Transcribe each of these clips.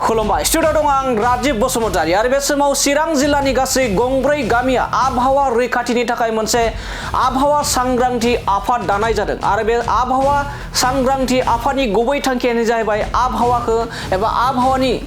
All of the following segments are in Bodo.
खुलुमबाय स्टुडिअ दं आं राजीब बसुमतारी आरो बे समाव चिरां जिल्लानि गासै गंब्रै गामिया आबहावा रैखाथिनि थाखाय मोनसे आबहावा सांग्रांथि आफाद दानाय जादों आरो बे आबहावा सांग्रांथि आफादनि गुबै थांखियानो जाहैबाय आबहावाखौ एबा आबहावानि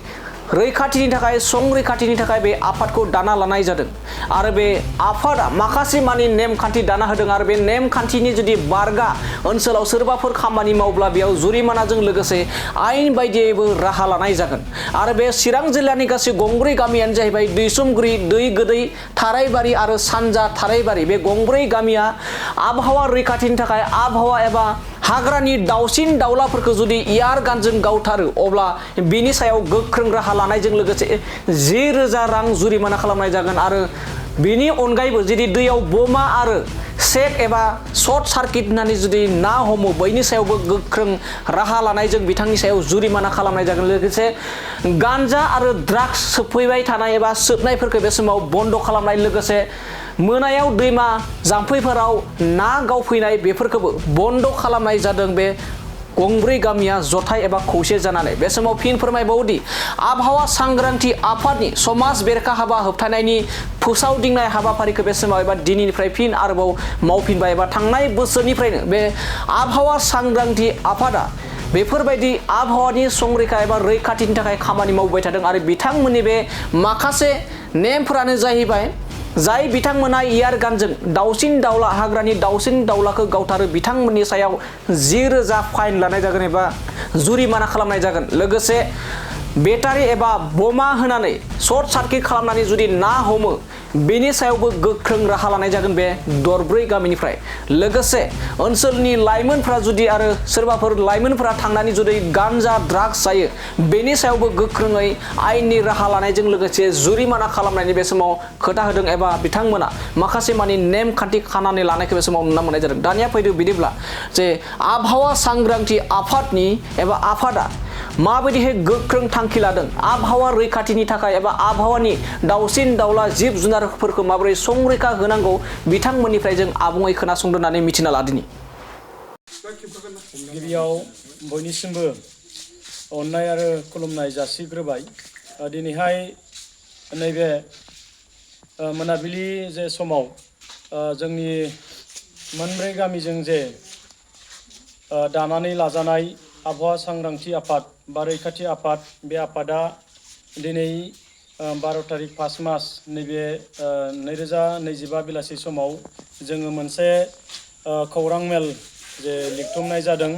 रैखाथिनि थाखाय संरैखाथिनि थाखाय बे आफादखौ दाना लानाय जादों आरो बे आफादा माखासे मानि नेमखान्थि दाना होदों आरो बे नेमखान्थिनि जुदि बारगा ओनसोलाव सोरबाफोर खामानि मावब्ला बेयाव जुरिमानाजों लोगोसे आयेन बायदियैबो राहा लानाय जागोन आरो बे चिरां जिल्लानि गासै गंब्रै गामियानो जाहैबाय दैसुमगुरि दै गोदै थारायबारि आरो सानजा थारायबारि बे गंब्रै गामिया आबहावा रैखाथिनि थाखाय आबहावा एबा हाग्रानि दाउसिन दाउलाफोरखौ जुदि इयार गानजों गावथारो अब्ला बिनि सायाव गोख्रों राहा लानायजों लोगोसे 10,000 रां जुरिमाना खालामनाय जागोन आरो बिनि अनगायैबो जुदि दैयाव बमा आरो सेक एबा सर्ट सार्किट होननानै जुदि ना हमो बैनि सायावबो गोख्रों राहा लानायजों बिथांनि सायाव जुरिमाना खालामनाय जागोन लोगोसे गान्जा आरो ड्राग्स सोबफैबाय थानाय एबा सोबनायफोरखौ बे समाव बन्द खालामनाय लोगोसे मोनायाव दैमा जाम्फैफोराव ना गावफैनाय बेफोरखौबो बन्द खालामनाय जादों बे गंब्रै गामिया जथाय एबा खौसे जानानै बे समाव फिन फोरमायबावोदि आबहावा सांग्रांथि आफादनि समाज बेरेखा हाबा होबथानायनि फोसावदिंनाय हाबाफारिखौ बे समाव एबा दिनैनिफ्राय फिन आरोबाव मावफिनबाय एबा थांनाय बोसोरनिफ्रायनो बे आबहावा सांग्रांथि आफादा बेफोरबायदि आबहावानि संरैखा एबा रैखाथिनि थाखाय खामानि मावबाय थादों आरो बिथांमोननि बे माखासे नेमफोरानो जाहैबाय जाय बिथांमोना इयार गानजों दाउसिन दाउला हाग्रानि दाउसिन दाउलाखौ गावथारो बिथांमोननि सायाव 10,000 फाइन लानाय जागोन एबा जुरिमाना खालामनाय जागोन लोगोसे बेटारि एबा बमा होनानै सर्ट सार्किट खालामनानै जुदि ना हमो बेनि सायावबो गोख्रों राहा लानाय जागोन बे दरब्रै गामिनिफ्राय लोगोसे ओनसोलनि लाइमोनफ्रा जुदि आरो सोरबाफोर लाइमोनफ्रा थांनानै जुदि गान्जा ड्राग्स जायो बेनि सायावबो गोख्रोङै आयेननि राहा लानायजों लोगोसे जुरिमाना खालामनायनि बे समाव खोथा होदों एबा बिथांमोना माखासे मानि नेमखान्थि खानानै लानायखौ बे समाव नुनो मोननाय जादों दानिया फैदो बिदिब्ला जे आबहावा सांग्रांथि आफादनि एबा आफादा माबायदिहाय गोख्रों थांखि लादों आबहावा रैखाथिनि थाखाय एबा आबहावानि दाउसिन दाउला जिब जुनारफोरखौ माबोरै संरैखा होनांगौ बिथांमोननिफ्राय जों आबुङै खोनासंदोंनानै मिथिना लादिनि गिबियाव बयनिसिमबो अननाय आरो खुलुमनाय जासिग्रोबाय दिनैहाय नैबे मोनाबिलि जे समाव जोंनि मोनब्रै गामिजों जे दानानै लाजानाय आबहावा सांग्रांथि आफाद बा रैखाथि आफाद बे आफादा दिनै 12 तारिख 5 मास नैबे 2025 बेलासि समाव जोङो मोनसे खौरां मेल जे लिरथुमनाय जादों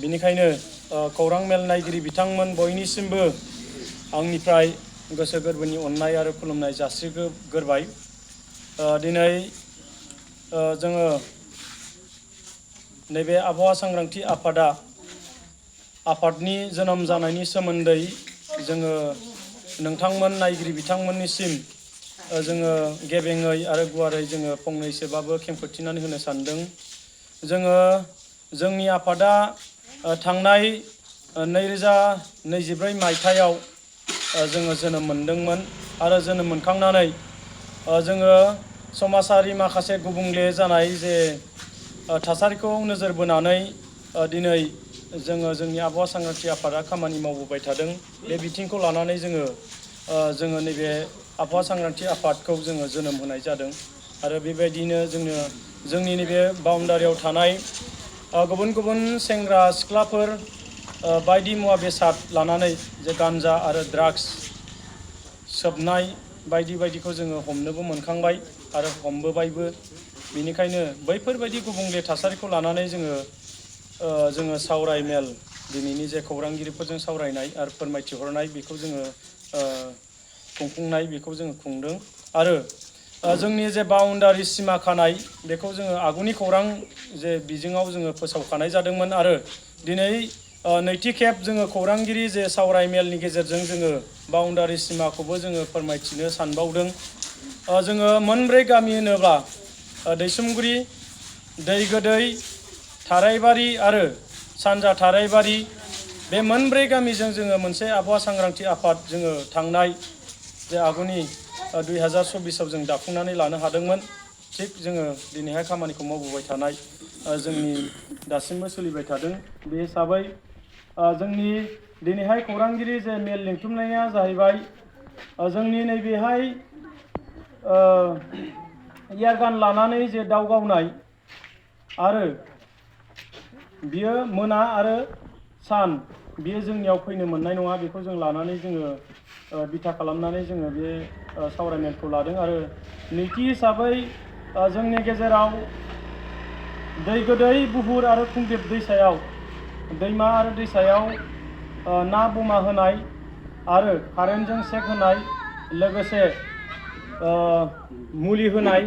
बिनिखायनो खौरां मेल नायगिरि बिथांमोन बयनिसिमबो आंनिफ्राय गोसो गोरबोनि अननाय आरो खुलुमनाय जासिग्रोबाय दिनै जोङो नैबे आबहावा सांग्रांथि आफादनि जोनोम जानायनि सोमोन्दै जोङो नोंथांमोन नायगिरि बिथांमोननिसिम जोङो गेबेङै आरो गुवारै जोङो फंनैसोबाबो खेंफोरथिनानै होनो सानदों जोङो जोंनि आफादा थांनाय 2024 मायथाइयाव जोङो जोनोम मोनदोंमोन आरो जोनोम मोनखांनानै जोङो समाजारि माखासे गुबुंले जानाय जे थासारिखौ नोजोर बोनानै दिनै जोंनि आबहावा सांग्रांथि आफादा खामानि मावबोबाय थादों बे बिथिंखौ लानानै जोङो नैबे आबहावा सांग्रांथि आफादखौ जोङो जोनोम होनाय जादों आरो बेबायदिनो जोंनि नैबे बाउन्डारियाव थानाय गुबुन गुबुन सेंग्रा सिख्लाफोर बायदि मुवा बेसाद लानानै जे गान्जा आरो ड्राग्स सोबनाय बायदिखौ जोङो हमनोबो मोनखांबाय आरो हमबोबायबो बेनिखायनो बैफोरबायदि गुबुंले थासारिखौ लानानै जोङो सावराय मेल दिनैनि जे खौरांगिरिफोरजों सावरायनाय आरो फोरमायथिहरनाय बेखौ जोङो खुंफुंनाय बेखौ जोङो खुंदों आरो जोंनि जे बाउन्डारि सिमा खानाय बेखौ जोङो आगुनि खौरां जे बिजोङाव जोङो फोसावखानाय जादोंमोन आरो दिनै नैथि खेब जोङो खौरांगिरि जे सावराय मेलनि गेजेरजों जोङो बाउन्डारि सिमाखौबो जोङो फोरमायथिनो सानबावदों जोङो मोनब्रै गामि होनोब्ला दैसुमगुरि दै गोदै थारायबारि आरो सानजा थारायबारि बे मोनब्रै गामिजों जोङो मोनसे आबहावा सांग्रांथि आफाद जोङो थांनाय जे आगुनि 2024आव जों दाफुंनानै लानो हादोंमोन थिग जोङो दिनैहाय खामानिखौ मावबोबाय थानाय जोंनि दासिमबो सोलिबाय थादों बे हिसाबै जोंनि दिनैहाय खौरांगिरि जे मेल लिंथुमनाया जाहैबाय जोंनि नैबेहाय एयारगान लानानै जे दाव गावनाय आरो बियो मोना आरो सान बियो जोंनियाव फैनो मोननाय नङा बेखौ जों लानानै जोङो बिथा खालामनानै जोङो बे सावरायमेलखौ लादों। आरो नैथि हिसाबै जोंनि गेजेराव दै गोदै बुहुर आरो खुंदेब दैसायाव दैमा आरो दैसायाव ना बमा होनाय आरो कारेन्टजों सेक होनाय लोगोसे मुलि होनाय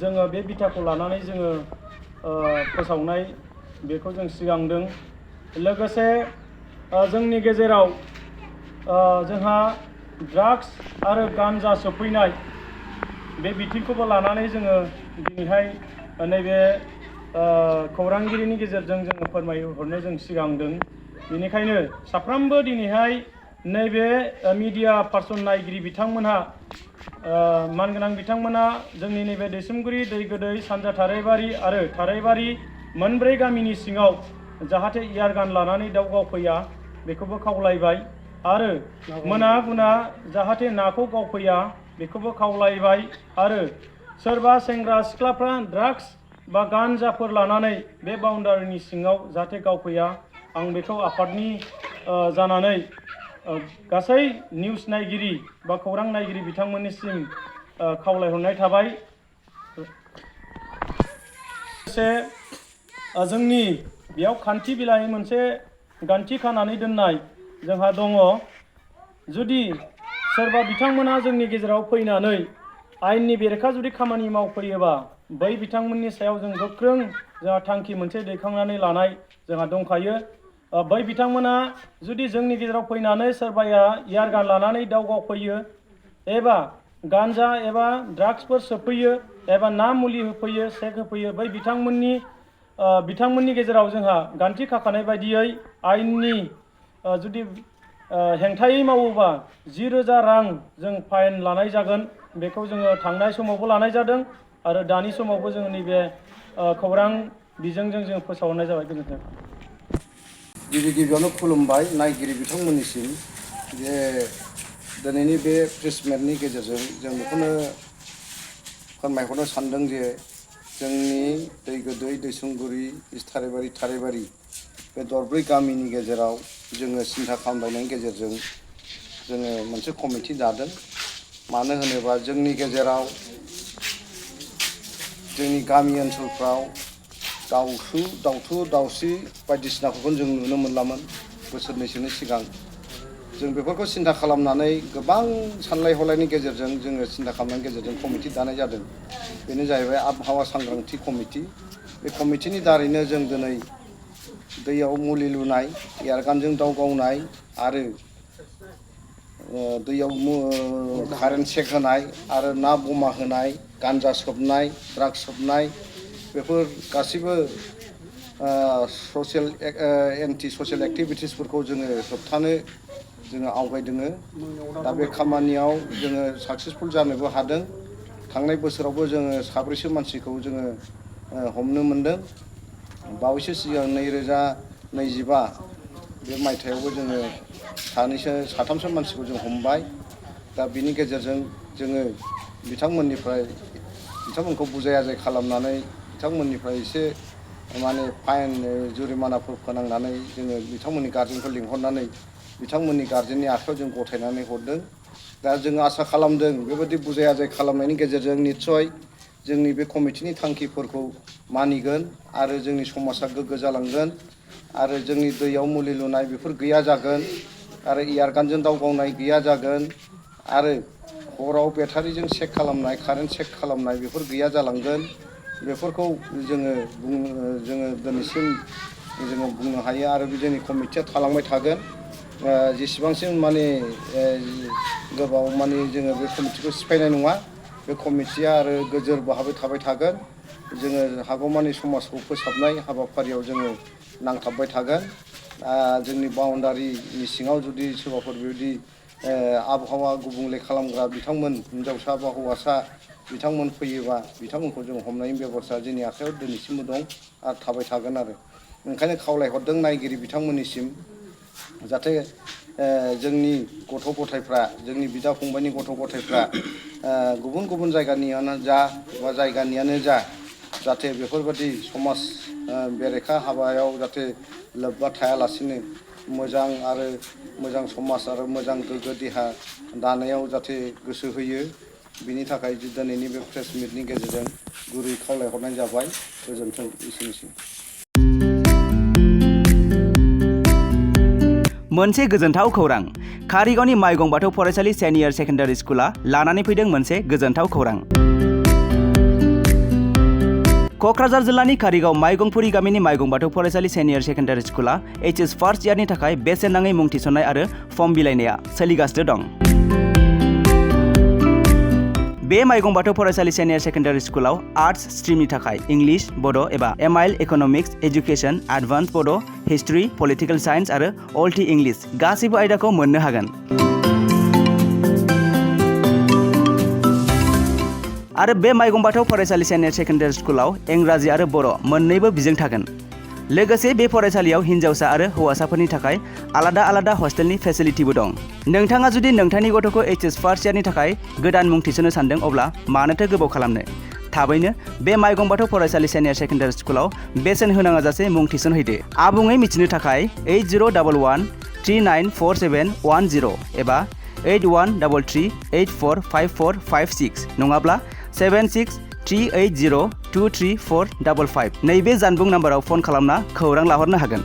जोङो बे बिथाखौ लानानै जोङो फोसावनाय बेखौ जों सिगांदों। लोगोसे जोंनि गेजेराव जोंहा ड्राग्स आरो गान्जा सोबफैनाय बे बिथिंखौबो लानानै जोङो दिनैहाय नैबे खौरांगिरिनि गेजेरजों जोङो फोरमायहरनो जों सिगांदों। बेनिखायनो साफ्रोमबो दिनैहाय नैबे मिडिया पार्सन नायगिरि बिथांमोनहा मानगोनां बिथांमोना जोंनि नैबे दैसुमगुरि दै गोदै सानजा थाराइबारि आरो थाराइबारि मोनब्रै गामिनि सिङाव जाहाथे एयारगान लानानै दाव गावफैया बेखौबो खावलायबाय आरो मोना गुना जाहाथे नाखौ गावफैया बेखौबो खावलायबाय आरो सोरबा सेंग्रा सिख्लाफ्रा ड्राग्स बा गान्जाफोर लानानै बे बाउन्डारिनि सिङाव जाहाथे गावफैया आं बेखौ आफादनि जानानै गासै निउस नायगिरि बा खौरां नायगिरि बिथांमोननिसिम खावलायहरनाय थाबाय। लोगोसे जोंनि बेयाव खान्थि बिलाइ मोनसे गान्थि खानानै दोननाय जोंहा दङ। जुदि सोरबा बिथांमोना जोंनि गेजेराव फैनानै आयेननि बेरेखा जुदि खामानि मावफैयोबा बै बिथांमोननि सायाव जों गोख्रों जोंहा थांखि मोनसे दैखांनानै लानाय जोंहा दंखायो। बै बिथांमोना जुदि जोंनि गेजेराव फैनानै सोरबाया एयारगान लानानै दाव गावफैयो एबा गान्जा एबा ड्राग्सफोर सोबफैयो एबा ना मुलि होफैयो सेक होफैयो बै बिथांमोननि गेजेराव जोंहा गान्थि खाखानाय बायदियै आयेननि जुदि हेंथायै मावोबा 10,000 रां जों फाइन लानाय जागोन। बेखौ जोङो थांनाय समावबो लानाय जादों आरो दानि समावबो जोङो नैबे खौरां बिजोंजों जों फोसावनाय जाबाय। गोजोन्थों। गिबियावनो खुलुमबाय नायगिरि बिथांमोननिसिम जे दिनैनि बे प्रेस मिटनि गेजेरजों जों बेखौनो फोरमायहरनो सानदों जे जोंनि दै गोदै दैसुमगुरि इस्ट थाराइबारि बे दरब्रै गामिनि गेजेराव जोङो सिन्था खालामलायनायनि गेजेरजों जोङो मोनसे कमिटि दादों। मानो होनोबा जोंनि गेजेराव जोंनि गामि ओनसोलफ्राव दावथु दावसि बायदिसिनाखौनो जों नुनो मोनलामोन बोसोरनैसोनि सिगां। जों बेफोरखौ सिन्था खालामनानै गोबां सानलाय हलायनि गेजेरजों जोङो सिन्था खालामनायनि गेजेरजों कमिटि दानाय जादों। बेनो जाहैबाय आबहावा सांग्रांथि कमिटि। बे कमिटिनि दारैनो जों दिनै दैयाव मुलि लुनाय, एयारगानजों दाव गावनाय आरो दैयाव कारेन्ट सेक होनाय आरो ना बमा होनाय, गान्जा सोबनाय, ड्राग्स सोबनाय बेफोर गासिबो एन्टि ससियेल एक्टिभिटिसफोरखौ जोङो होबथानो जोङो आवगायदों। दा बे खामानियाव जोङो साक्सेसफुल जानोबो हादों। थांनाय बोसोरावबो जोङो 7ब्रैसो मानसिखौ जोङो हमनो मोनदों। बावैसो सिगां 2025 बे मायथाइयावबो जोङो 3-4 मानसिखौ जों हमबाय। दा बिनि गेजेरजों जोङो बिथांमोनखौ बुजाय आजाय खालामनानै बिथांमोननिफ्राय एसे माने फाइन जुरिमानाफोर फोनांनानै जोङो बिथांमोननि गार्जेनखौ लिंहरनानै बिथांमोननि गार्जेननि आखायाव जों गथायनानै हरदों। दा जोङो आसा खालामदों बेबायदि बुजाय आजाय खालामनायनि गेजेरजों निस्सय जोंनि बे कमिटिनि थांखिफोरखौ मानिगोन आरो जोंनि समाजा गोग्गो जालांगोन आरो जोंनि दैयाव मुलि लुनाय बेफोर गैया जागोन आरो एयारगानजों दाव गावनाय गैया जागोन आरो हराव बेटारिजों चेक खालामनाय, कारेन्ट चेक खालामनाय बेफोर गैया जालांगोन। बेफोरखौ जोङो दिनैसिम जोङो बुंनो हायो आरो बे जोंनि कमिटिया थालांबाय थागोन। जेसेबांसिम माने गोबाव माने जोङो बे कमिटिखौ सिफायनाय नङा। बे कमिटिया आरो गोजोर भाबै थाबाय थागोन। जोङो हागौमानि समाजखौ फोसाबनाय हाबाफारियाव जोङो नांथाबबाय थागोन। जोंनि बाउन्डारिनि सिङाव जुदि सोरबाफोर बेबायदि आबहावा गुबुंले खालामग्रा बिथांमोन हिनजावसा बा हौवासा बिथांमोन फैयोबा बिथांमोनखौ जों हमनायनि बेब'स्था जोंनि आखायाव दिनैसिमबो दं आरो थाबाय थागोन आरो ओंखायनो खावलायहरदों नायगिरि बिथांमोननिसिम जाहाथे जोंनि गथ' गथायफ्रा जोंनि बिदा फंबायनि गथ' गथायफ्रा गुबुन गुबुन जायगानियानो जा बा जायगानियानो जा जाहाथे बेफोरबायदि समाज बेरेखा हाबायाव जाहाथे लोब्बा थायालासिनो मोजां समाज आरो मोजां गोग्गो देहा दानायाव जाहाथे गोसो होयो बिनि थाखाय दिनैनि बे प्रेस मिटनि गेजेरजों गुरै खावलायहरनाय जाबाय गोजोन्थों एसेनोसै मोनसे गोजोनथाव खौरां कारिगावनि माइगं बाथौ फरायसालि सेनियर सेकेन्डारि स्कुला लानानै फैदों मोनसे गोजोनथाव खौरां क'क्राझार जिल्लानि कारिगाव माइगंपुरी गामिनि माइगं बाथौ फरायसालि सेनियर सेकेन्डारि स्कुला HS फार्स्ट इयारनि थाखाय बेसेन नाङै मुं थिसननाय आरो फर्म बिलाइनाया सोलिगासिनो दं बे माइगं बाथौ फरायसालि सेनियर सेकेन्डारि स्कुलाव आर्ट्स स्ट्रिमनि थाखाय इंलिश बड' एबा MIL इक'नमिक्स एजुकेशन एडभान्स बड' हिस्ट्रि पलिटिकेल साइन्स आरो अल्टि इंलिश गासैबो आयदाखौ मोननो हागोन आरो बे माइगं बाथौ फरायसालि सेनियर सेकेन्डारि स्कुलाव इंराजि आरो बर' मोन्नैबो बिजों थागोन लोगोसे बे फरायसालियाव हिन्जावसा आरो हौवासाफोरनि थाखाय आलादा आलादा हस्टेलनि फेसिलिटिबो दं नोंथाङा जुदि नोंथांनि गथ'खौ HS फार्स्ट इयारनि थाखाय गोदान मुं थिसननो सानदों अब्ला मानोथो गोबाव खालामनो थाबैनो बे माइगं बाथौ फरायसालि सेनियर सेकेन्डारि स्कुलाव बेसेन होनाङा जासे मुं थिसनहैदो आबुङै मिथिनो थाखाय 8011394710 एबा 8133845456 नङाब्ला 7638023455 नैबे जानबुं नाम्बाराव फन खालामना खौरां लाहरनो हागोन